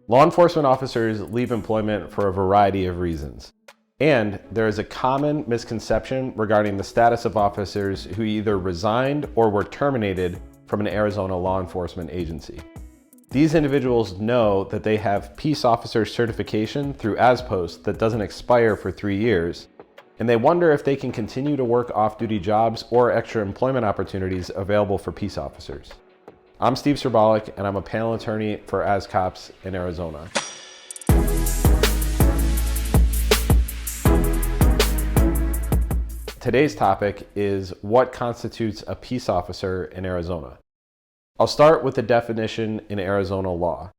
Law enforcement officers leave employment for a variety of reasons. And there is a common misconception regarding the status of officers who either resigned or were terminated from an Arizona law enforcement agency. These individuals know that they have peace officer certification through ASPOST that doesn't expire for 3 years, and they wonder if they can continue to work off-duty jobs or extra employment opportunities available for peace officers. I'm Steve Cerbalic, and I'm a panel attorney for ASCOPS in Arizona. Today's topic is what constitutes a peace officer in Arizona. I'll start with the definition in Arizona law.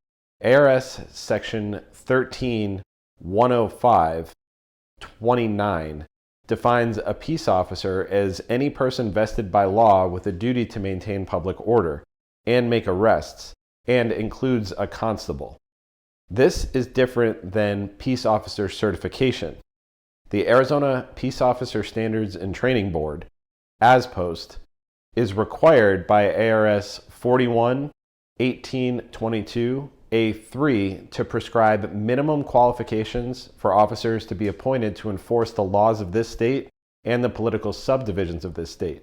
ARS section 13-105-29 defines a peace officer as any person vested by law with a duty to maintain public order and make arrests, and includes a constable. This is different than peace officer certification. The Arizona Peace Officer Standards and Training Board, ASPOST, is required by ARS 41-1822-A3 to prescribe minimum qualifications for officers to be appointed to enforce the laws of this state and the political subdivisions of this state,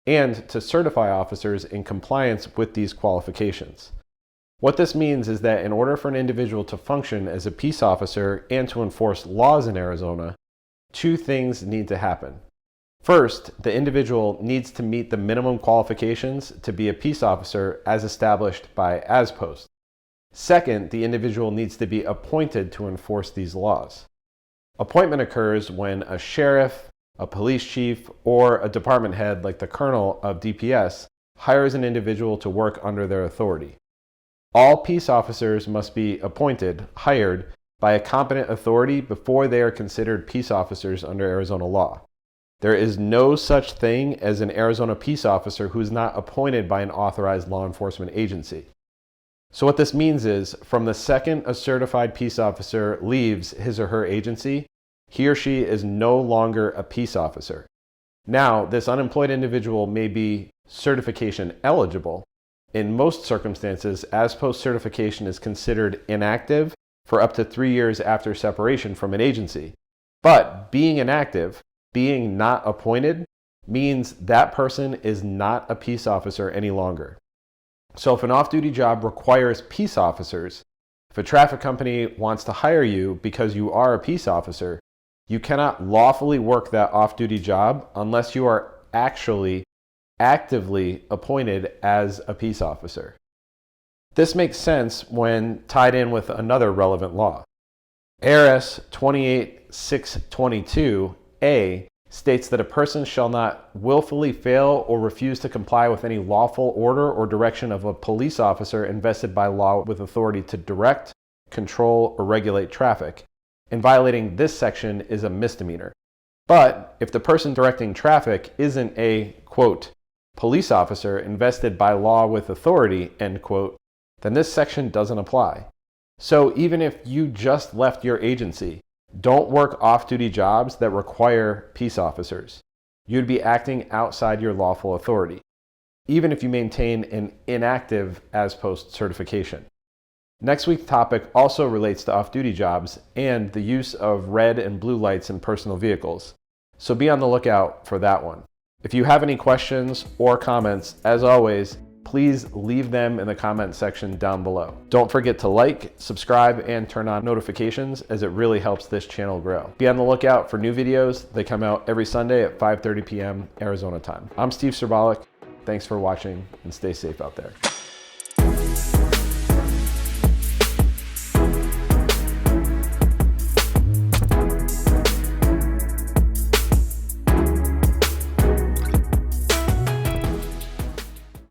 and to certify officers in compliance with these qualifications. What this means is that in order for an individual to function as a peace officer and to enforce laws in Arizona, two things need to happen. First, the individual needs to meet the minimum qualifications to be a peace officer as established by ASPOST. Second, the individual needs to be appointed to enforce these laws. Appointment occurs when a sheriff, a police chief, or a department head like the colonel of DPS hires an individual to work under their authority. All peace officers must be appointed, hired, by a competent authority before they are considered peace officers under Arizona law. There is no such thing as an Arizona peace officer who is not appointed by an authorized law enforcement agency. So what this means is, from the second a certified peace officer leaves his or her agency, he or she is no longer a peace officer. Now, this unemployed individual may be certification eligible. In most circumstances, ASPOST certification is considered inactive for up to 3 years after separation from an agency. But being inactive, being not appointed, means that person is not a peace officer any longer. So if an off-duty job requires peace officers, if a traffic company wants to hire you because you are a peace officer, you cannot lawfully work that off-duty job unless you are actually actively appointed as a peace officer. This makes sense when tied in with another relevant law. ARS 28-622-A states that a person shall not willfully fail or refuse to comply with any lawful order or direction of a police officer invested by law with authority to direct, control, or regulate traffic, and violating this section is a misdemeanor. But if the person directing traffic isn't a, quote, police officer invested by law with authority, end quote, then this section doesn't apply. So even if you just left your agency, don't work off-duty jobs that require peace officers. You'd be acting outside your lawful authority, even if you maintain an inactive ASPOST certification. Next week's topic also relates to off-duty jobs and the use of red and blue lights in personal vehicles, so be on the lookout for that one. If you have any questions or comments, as always, please leave them in the comment section down below. Don't forget to like, subscribe, and turn on notifications, as it really helps this channel grow. Be on the lookout for new videos. They come out every Sunday at 5:30 p.m. Arizona time. I'm Steve Cerbalic. Thanks for watching, and stay safe out there.